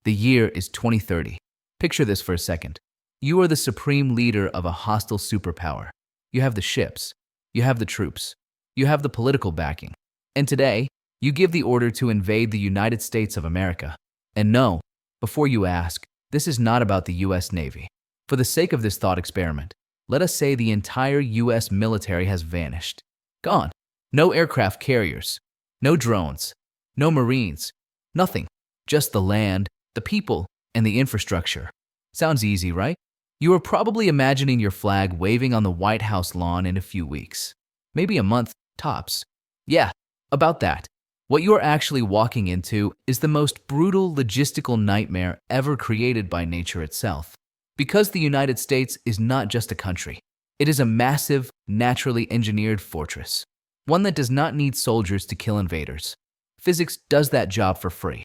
The year is 2030. Picture this for a second. You are the supreme leader of a hostile superpower. You have the ships, you have the troops, you have the political backing. And today, you give the order to invade the United States of America. And no, before you ask, this is not about the US Navy. For the sake of this thought experiment, let us say the entire US military has vanished. Gone. No aircraft carriers, no drones, no Marines, nothing. Just the land, the people, and the infrastructure. Sounds easy, right? You are probably imagining your flag waving on the White House lawn in a few weeks. Maybe a month, tops. Yeah, about that. What you are actually walking into is the most brutal logistical nightmare ever created by nature itself. Because the United States is not just a country. It is a massive, naturally engineered fortress. One that does not need soldiers to kill invaders. Physics does that job for free.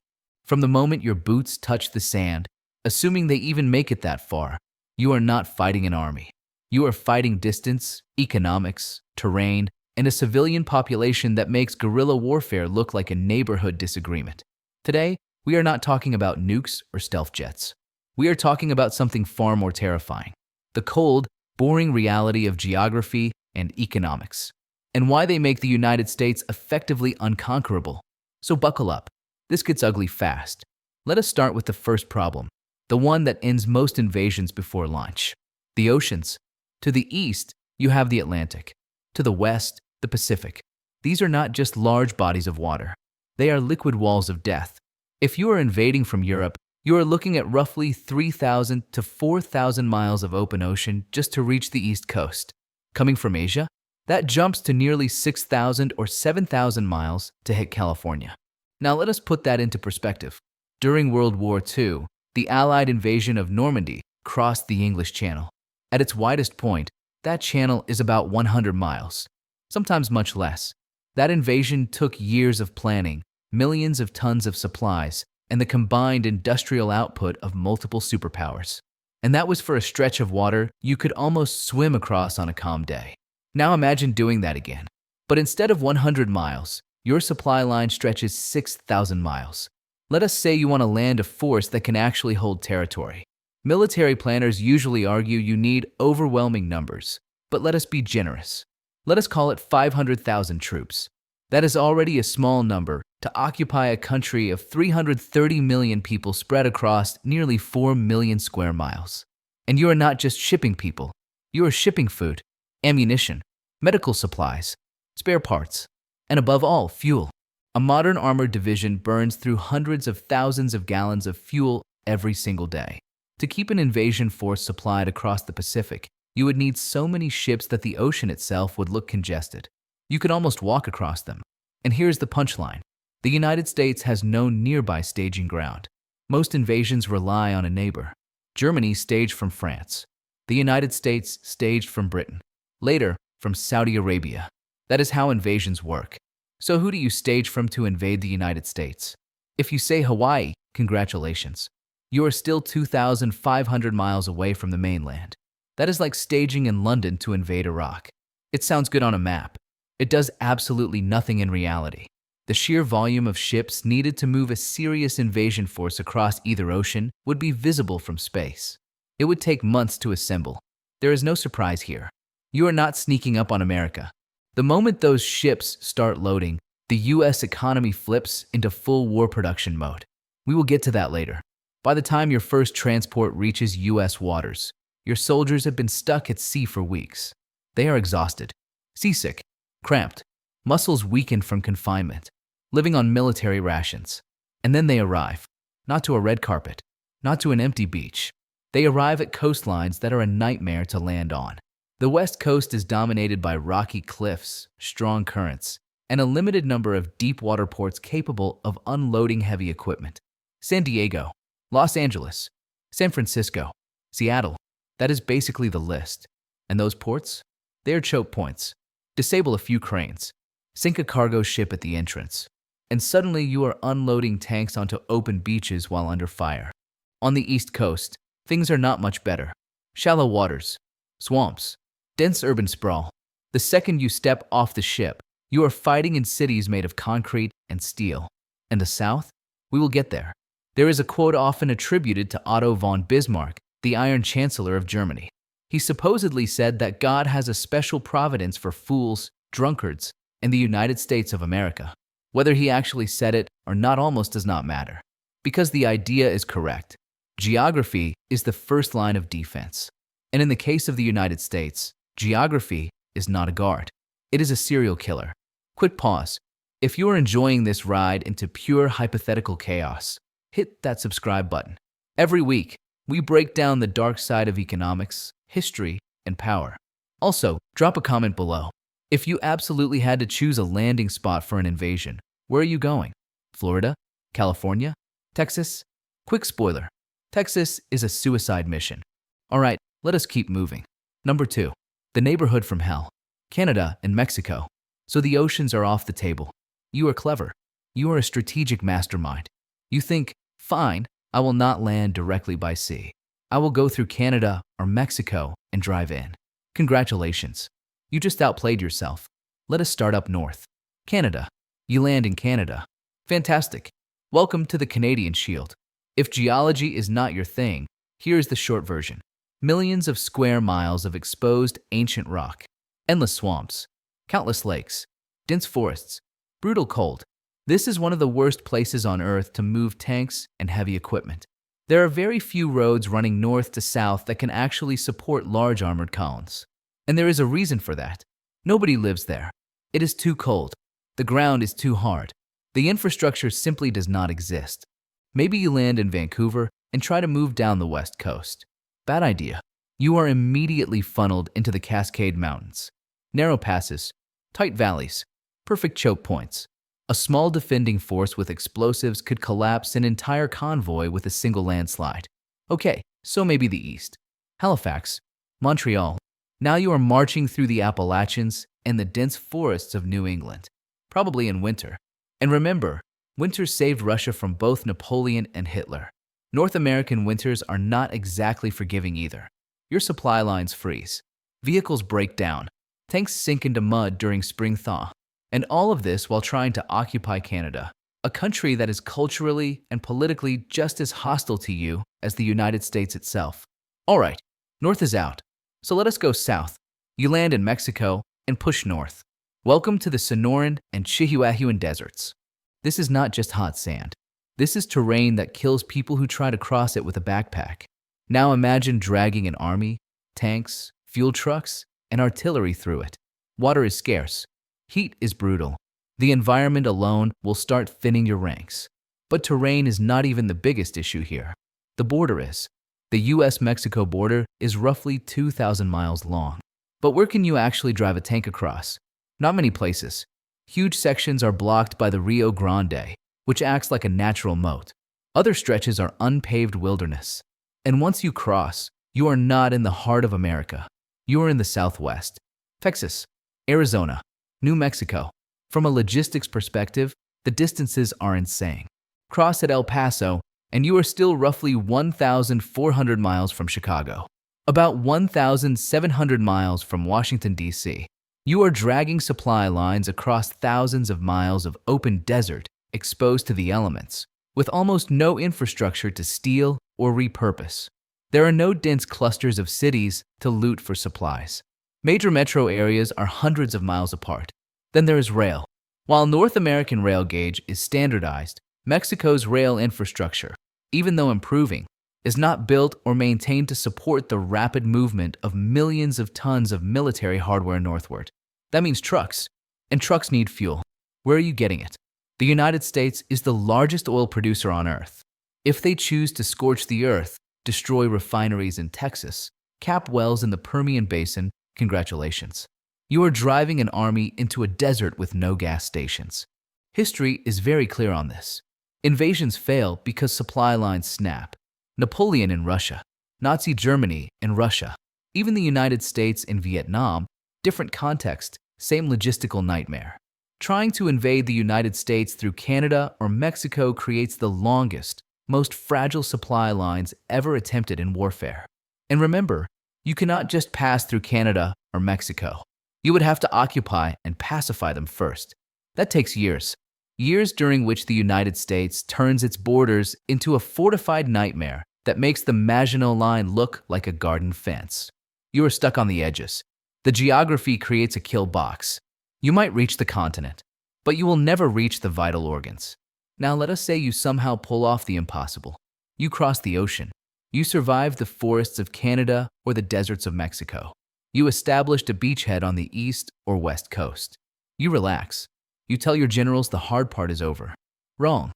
From the moment your boots touch the sand, assuming they even make it that far, you are not fighting an army. You are fighting distance, economics, terrain, and a civilian population that makes guerrilla warfare look like a neighborhood disagreement. Today, we are not talking about nukes or stealth jets. We are talking about something far more terrifying. The cold, boring reality of geography and economics. And why they make the United States effectively unconquerable. So buckle up. This gets ugly fast. Let us start with the first problem, the one that ends most invasions before launch. The oceans. To the east, you have the Atlantic. To the west, the Pacific. These are not just large bodies of water. They are liquid walls of death. If you are invading from Europe, you are looking at roughly 3,000 to 4,000 miles of open ocean just to reach the east coast. Coming from Asia, that jumps to nearly 6,000 or 7,000 miles to hit California. Now let us put that into perspective. During World War II, the Allied invasion of Normandy crossed the English Channel. At its widest point, that channel is about 100 miles, sometimes much less. That invasion took years of planning, millions of tons of supplies, and the combined industrial output of multiple superpowers. And that was for a stretch of water you could almost swim across on a calm day. Now imagine doing that again. But instead of 100 miles, your supply line stretches 6,000 miles. Let us say you want to land a force that can actually hold territory. Military planners usually argue you need overwhelming numbers, but let us be generous. Let us call it 500,000 troops. That is already a small number to occupy a country of 330 million people spread across nearly 4 million square miles. And you are not just shipping people. You are shipping food, ammunition, medical supplies, spare parts, and above all, fuel. A modern armored division burns through hundreds of thousands of gallons of fuel every single day. To keep an invasion force supplied across the Pacific, you would need so many ships that the ocean itself would look congested. You could almost walk across them. And here's the punchline. The United States has no nearby staging ground. Most invasions rely on a neighbor. Germany staged from France. The United States staged from Britain. Later, from Saudi Arabia. That is how invasions work. So who do you stage from to invade the United States? If you say Hawaii, congratulations. You are still 2,500 miles away from the mainland. That is like staging in London to invade Iraq. It sounds good on a map. It does absolutely nothing in reality. The sheer volume of ships needed to move a serious invasion force across either ocean would be visible from space. It would take months to assemble. There is no surprise here. You are not sneaking up on America. The moment those ships start loading, the US economy flips into full war production mode. We will get to that later. By the time your first transport reaches US waters, your soldiers have been stuck at sea for weeks. They are exhausted, seasick, cramped, muscles weakened from confinement, living on military rations. And then they arrive, not to a red carpet, not to an empty beach. They arrive at coastlines that are a nightmare to land on. The West Coast is dominated by rocky cliffs, strong currents, and a limited number of deep water ports capable of unloading heavy equipment. San Diego, Los Angeles, San Francisco, Seattle. That is basically the list. And those ports? They are choke points. Disable a few cranes. Sink a cargo ship at the entrance. And suddenly you are unloading tanks onto open beaches while under fire. On the East Coast, things are not much better. Shallow waters, swamps, dense urban sprawl. The second you step off the ship, you are fighting in cities made of concrete and steel. And the South? We will get there. There is a quote often attributed to Otto von Bismarck, the Iron Chancellor of Germany. He supposedly said that God has a special providence for fools, drunkards, and the United States of America. Whether he actually said it or not almost does not matter, because the idea is correct. Geography is the first line of defense. And in the case of the United States, geography is not a guard. It is a serial killer. Quick pause. If you are enjoying this ride into pure hypothetical chaos, hit that subscribe button. Every week, we break down the dark side of economics, history, and power. Also, drop a comment below. If you absolutely had to choose a landing spot for an invasion, where are you going? Florida? California? Texas? Quick spoiler. Texas is a suicide mission. All right, let us keep moving. Number 2. The neighborhood from hell. Canada and Mexico. So the oceans are off the table. You are clever. You are a strategic mastermind. You think, fine, I will not land directly by sea. I will go through Canada or Mexico and drive in. Congratulations. You just outplayed yourself. Let us start up north. Canada. You land in Canada. Fantastic. Welcome to the Canadian Shield. If geology is not your thing, here's the short version. Millions of square miles of exposed ancient rock, endless swamps, countless lakes, dense forests, brutal cold. This is one of the worst places on Earth to move tanks and heavy equipment. There are very few roads running north to south that can actually support large armored columns. And there is a reason for that. Nobody lives there. It is too cold. The ground is too hard. The infrastructure simply does not exist. Maybe you land in Vancouver and try to move down the west coast. Bad idea. You are immediately funneled into the Cascade Mountains. Narrow passes, tight valleys, perfect choke points. A small defending force with explosives could collapse an entire convoy with a single landslide. Okay, so maybe the east. Halifax, Montreal. Now you are marching through the Appalachians and the dense forests of New England, probably in winter. And remember, winter saved Russia from both Napoleon and Hitler. North American winters are not exactly forgiving either. Your supply lines freeze. Vehicles break down. Tanks sink into mud during spring thaw. And all of this while trying to occupy Canada, a country that is culturally and politically just as hostile to you as the United States itself. All right, north is out. So let us go south. You land in Mexico and push north. Welcome to the Sonoran and Chihuahuan deserts. This is not just hot sand. This is terrain that kills people who try to cross it with a backpack. Now imagine dragging an army, tanks, fuel trucks, and artillery through it. Water is scarce. Heat is brutal. The environment alone will start thinning your ranks. But terrain is not even the biggest issue here. The border is. The US-Mexico border is roughly 2,000 miles long. But where can you actually drive a tank across? Not many places. Huge sections are blocked by the Rio Grande, which acts like a natural moat. Other stretches are unpaved wilderness. And once you cross, you are not in the heart of America. You are in the Southwest. Texas, Arizona, New Mexico. From a logistics perspective, the distances are insane. Cross at El Paso, and you are still roughly 1,400 miles from Chicago. About 1,700 miles from Washington, D.C. You are dragging supply lines across thousands of miles of open desert exposed to the elements, with almost no infrastructure to steal or repurpose. There are no dense clusters of cities to loot for supplies. Major metro areas are hundreds of miles apart. Then there is rail. While North American rail gauge is standardized, Mexico's rail infrastructure, even though improving, is not built or maintained to support the rapid movement of millions of tons of military hardware northward. That means trucks, and trucks need fuel. Where are you getting it? The United States is the largest oil producer on Earth. If they choose to scorch the earth, destroy refineries in Texas, cap wells in the Permian Basin, congratulations. You are driving an army into a desert with no gas stations. History is very clear on this. Invasions fail because supply lines snap. Napoleon in Russia, Nazi Germany in Russia, even the United States in Vietnam, different context, same logistical nightmare. Trying to invade the United States through Canada or Mexico creates the longest, most fragile supply lines ever attempted in warfare. And remember, you cannot just pass through Canada or Mexico. You would have to occupy and pacify them first. That takes years. Years during which the United States turns its borders into a fortified nightmare that makes the Maginot Line look like a garden fence. You are stuck on the edges. The geography creates a kill box. You might reach the continent, but you will never reach the vital organs. Now let us say you somehow pull off the impossible. You cross the ocean. You survived the forests of Canada or the deserts of Mexico. You established a beachhead on the east or west coast. You relax. You tell your generals the hard part is over. Wrong.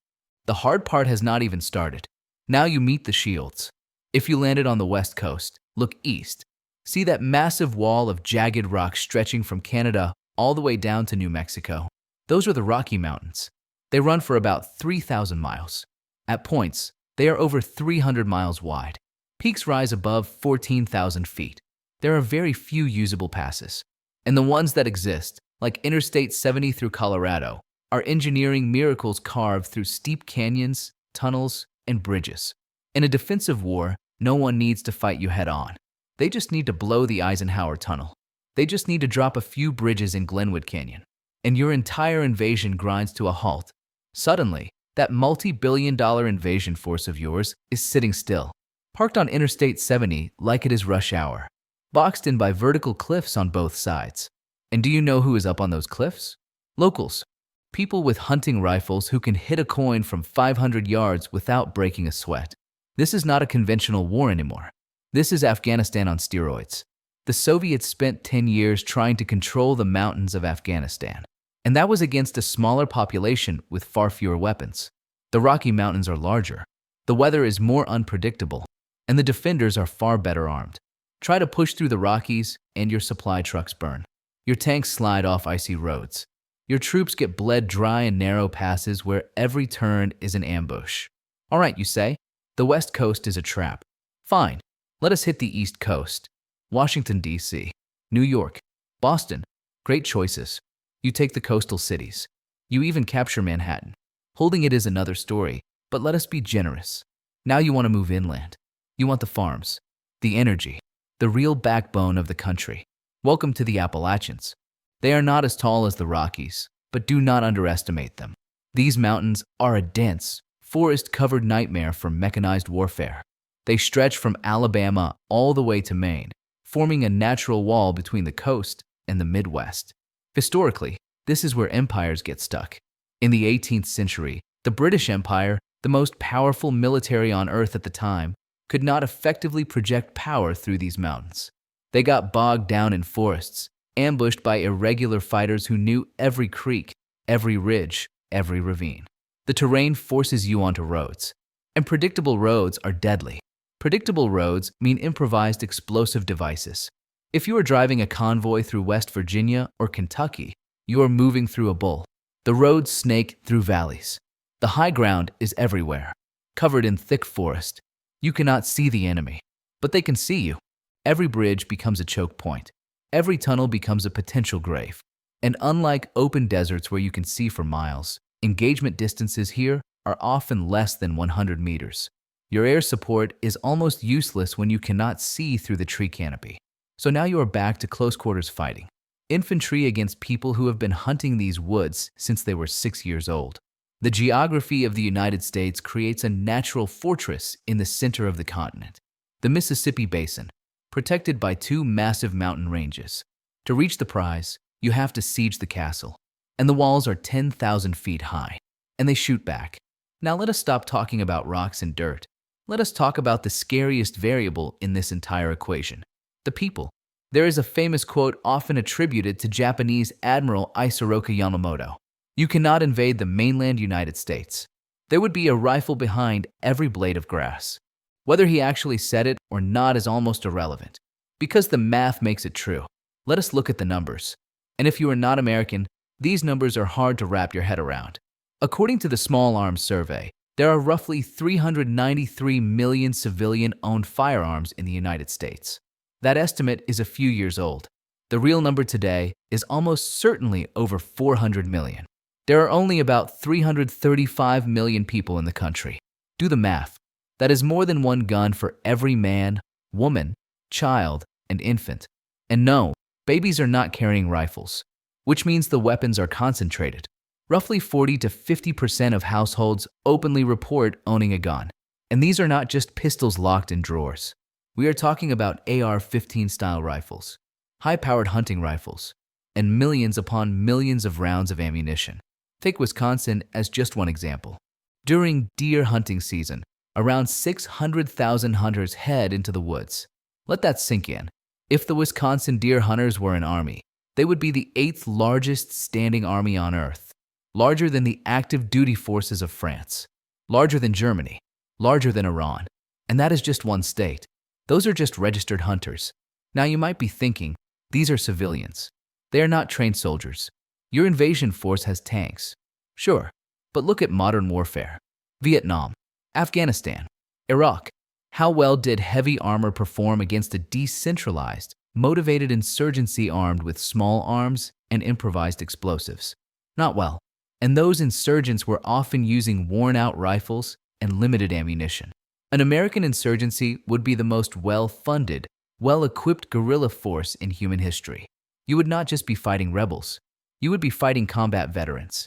The hard part has not even started. Now you meet the shields. If you landed on the west coast, look east. See that massive wall of jagged rock stretching from Canada all the way down to New Mexico. Those are the Rocky Mountains. They run for about 3,000 miles. At points, they are over 300 miles wide. Peaks rise above 14,000 feet. There are very few usable passes. And the ones that exist, like Interstate 70 through Colorado, are engineering miracles carved through steep canyons, tunnels, and bridges. In a defensive war, no one needs to fight you head on. They just need to blow the Eisenhower Tunnel. They just need to drop a few bridges in Glenwood Canyon. And your entire invasion grinds to a halt. Suddenly, that multi-billion-dollar invasion force of yours is sitting still, parked on Interstate 70 like it is rush hour, boxed in by vertical cliffs on both sides. And do you know who is up on those cliffs? Locals. People with hunting rifles who can hit a coin from 500 yards without breaking a sweat. This is not a conventional war anymore. This is Afghanistan on steroids. The Soviets spent 10 years trying to control the mountains of Afghanistan. And that was against a smaller population with far fewer weapons. The Rocky Mountains are larger. The weather is more unpredictable. And the defenders are far better armed. Try to push through the Rockies and your supply trucks burn. Your tanks slide off icy roads. Your troops get bled dry in narrow passes where every turn is an ambush. All right, you say, the West Coast is a trap. Fine, let us hit the East Coast. Washington, D.C., New York, Boston, great choices. You take the coastal cities. You even capture Manhattan. Holding it is another story, but let us be generous. Now you want to move inland. You want the farms, the energy, the real backbone of the country. Welcome to the Appalachians. They are not as tall as the Rockies, but do not underestimate them. These mountains are a dense, forest-covered nightmare for mechanized warfare. They stretch from Alabama all the way to Maine, forming a natural wall between the coast and the Midwest. Historically, this is where empires get stuck. In the 18th century, the British Empire, the most powerful military on Earth at the time, could not effectively project power through these mountains. They got bogged down in forests, ambushed by irregular fighters who knew every creek, every ridge, every ravine. The terrain forces you onto roads, and predictable roads are deadly. Predictable roads mean improvised explosive devices. If you are driving a convoy through West Virginia or Kentucky, you are moving through a bowl. The roads snake through valleys. The high ground is everywhere, covered in thick forest. You cannot see the enemy, but they can see you. Every bridge becomes a choke point. Every tunnel becomes a potential grave. And unlike open deserts where you can see for miles, engagement distances here are often less than 100 meters. Your air support is almost useless when you cannot see through the tree canopy. So now you are back to close quarters fighting. Infantry against people who have been hunting these woods since they were 6 years old. The geography of the United States creates a natural fortress in the center of the continent. The Mississippi Basin, protected by two massive mountain ranges. To reach the prize, you have to siege the castle. And the walls are 10,000 feet high. And they shoot back. Now let us stop talking about rocks and dirt. Let us talk about the scariest variable in this entire equation. The people. There is a famous quote often attributed to Japanese Admiral Isoroku Yamamoto. You cannot invade the mainland United States. There would be a rifle behind every blade of grass. Whether he actually said it or not is almost irrelevant, because the math makes it true. Let us look at the numbers. And if you are not American, these numbers are hard to wrap your head around. According to the Small Arms Survey, there are roughly 393 million civilian-owned firearms in the United States. That estimate is a few years old. The real number today is almost certainly over 400 million. There are only about 335 million people in the country. Do the math. That is more than one gun for every man, woman, child, and infant. And no, babies are not carrying rifles, which means the weapons are concentrated. Roughly 40 to 50% of households openly report owning a gun. And these are not just pistols locked in drawers. We are talking about AR-15 style rifles, high-powered hunting rifles, and millions upon millions of rounds of ammunition. Take Wisconsin as just one example. During deer hunting season, around 600,000 hunters head into the woods. Let that sink in. If the Wisconsin deer hunters were an army, they would be the 8th largest standing army on Earth, larger than the active duty forces of France, larger than Germany, larger than Iran. And that is just one state. Those are just registered hunters. Now you might be thinking, these are civilians. They are not trained soldiers. Your invasion force has tanks. Sure, but look at modern warfare. Vietnam, Afghanistan, Iraq. How well did heavy armor perform against a decentralized, motivated insurgency armed with small arms and improvised explosives? Not well. And those insurgents were often using worn-out rifles and limited ammunition. An American insurgency would be the most well-funded, well-equipped guerrilla force in human history. You would not just be fighting rebels. You would be fighting combat veterans.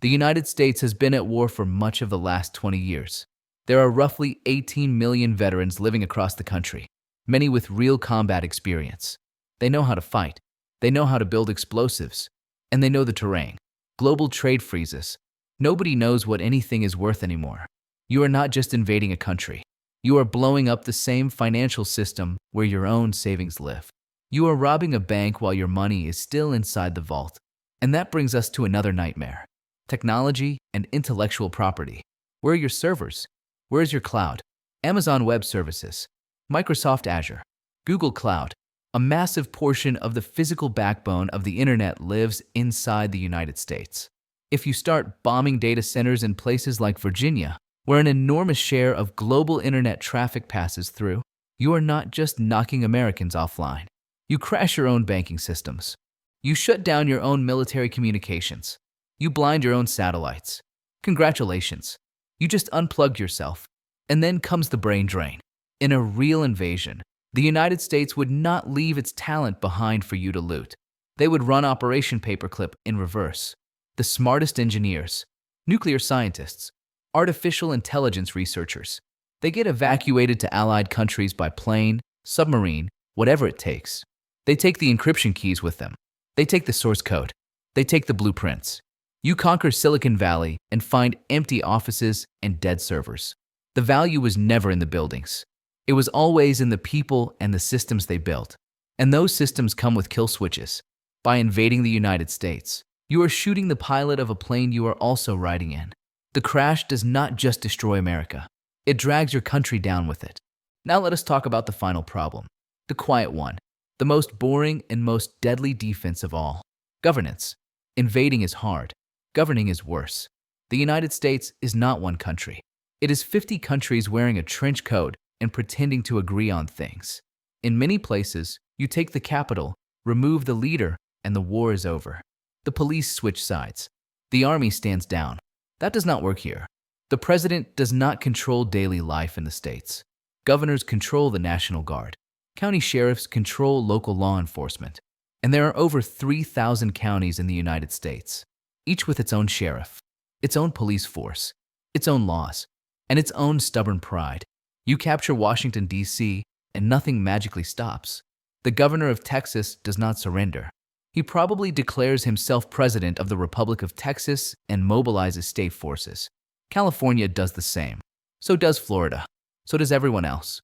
The United States has been at war for much of the last 20 years. There are roughly 18 million veterans living across the country, many with real combat experience. They know how to fight. They know how to build explosives. And they know the terrain. Global trade freezes. Nobody knows what anything is worth anymore. You are not just invading a country. You are blowing up the same financial system where your own savings live. You are robbing a bank while your money is still inside the vault. And that brings us to another nightmare. Technology and intellectual property. Where are your servers? Where is your cloud? Amazon Web Services, Microsoft Azure, Google Cloud. A massive portion of the physical backbone of the internet lives inside the United States. If you start bombing data centers in places like Virginia, where an enormous share of global internet traffic passes through, you are not just knocking Americans offline. You crash your own banking systems. You shut down your own military communications. You blind your own satellites. Congratulations. You just unplugged yourself. And then comes the brain drain. In a real invasion, the United States would not leave its talent behind for you to loot. They would run Operation Paperclip in reverse. The smartest engineers, nuclear scientists, artificial intelligence researchers, they get evacuated to allied countries by plane, submarine, whatever it takes. They take the encryption keys with them. They take the source code. They take the blueprints. You conquer Silicon Valley and find empty offices and dead servers. The value was never in the buildings. It was always in the people and the systems they built. And those systems come with kill switches. By invading the United States, you are shooting the pilot of a plane you are also riding in. The crash does not just destroy America. It drags your country down with it. Now let us talk about the final problem. The quiet one. The most boring and most deadly defense of all. Governance. Invading is hard. Governing is worse. The United States is not one country. It is 50 countries wearing a trench coat and pretending to agree on things. In many places, you take the capital, remove the leader, and the war is over. The police switch sides. The army stands down. That does not work here. The president does not control daily life in the states. Governors control the National Guard. County sheriffs control local law enforcement. And there are over 3,000 counties in the United States, each with its own sheriff, its own police force, its own laws, and its own stubborn pride. You capture Washington, D.C., and nothing magically stops. The governor of Texas does not surrender. He probably declares himself president of the Republic of Texas and mobilizes state forces. California does the same. So does Florida. So does everyone else.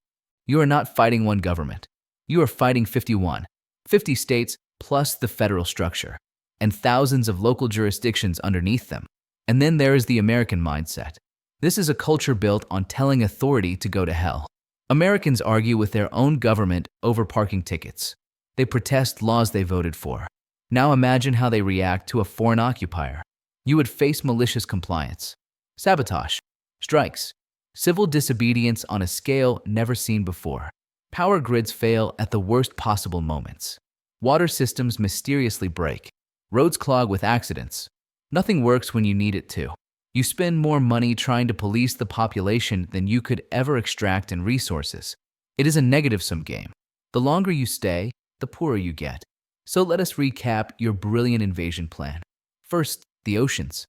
You are not fighting one government. You are fighting 51, 50 states plus the federal structure, and thousands of local jurisdictions underneath them. And then there is the American mindset. This is a culture built on telling authority to go to hell. Americans argue with their own government over parking tickets. They protest laws they voted for. Now imagine how they react to a foreign occupier. You would face malicious compliance, sabotage, strikes, civil disobedience on a scale never seen before. Power grids fail at the worst possible moments. Water systems mysteriously break. Roads clog with accidents. Nothing works when you need it to. You spend more money trying to police the population than you could ever extract in resources. It is a negative-sum game. The longer you stay, the poorer you get. So let us recap your brilliant invasion plan. First, the oceans.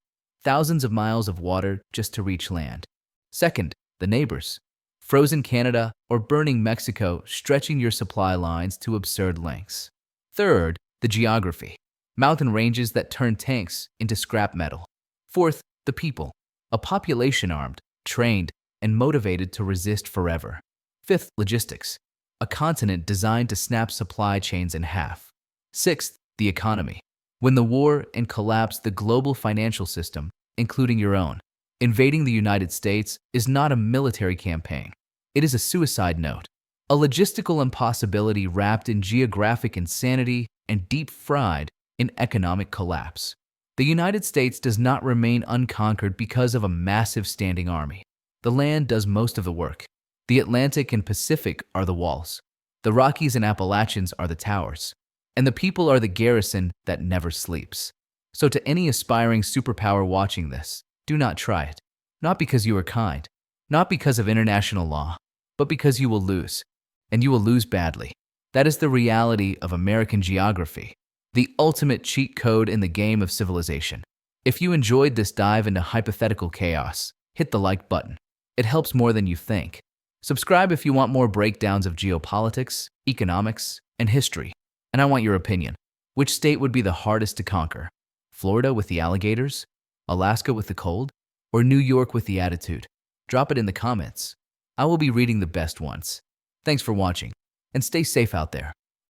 thousands of miles of water just to reach land. Second, the neighbors. Frozen Canada or burning Mexico, stretching your supply lines to absurd lengths. Third, the geography. Mountain ranges that turn tanks into scrap metal. Fourth, the people. A population armed, trained, and motivated to resist forever. Fifth, logistics. A continent designed to snap supply chains in half. Sixth, the economy. When the war and collapse the global financial system, including your own. Invading the United States is not a military campaign. It is a suicide note, a logistical impossibility wrapped in geographic insanity and deep fried in economic collapse. The United States does not remain unconquered because of a massive standing army. The land does most of the work. The Atlantic and Pacific are the walls. The Rockies and Appalachians are the towers. And the people are the garrison that never sleeps. So to any aspiring superpower watching this, do not try it. Not because you are kind, not because of international law, but because you will lose. And you will lose badly. That is the reality of American geography, the ultimate cheat code in the game of civilization. If you enjoyed this dive into hypothetical chaos, hit the like button. It helps more than you think. Subscribe if you want more breakdowns of geopolitics, economics, and history. And I want your opinion. Which state would be the hardest to conquer? Florida with the alligators? Alaska with the cold? Or New York with the attitude? Drop it in the comments. I will be reading the best ones. Thanks for watching, and stay safe out there.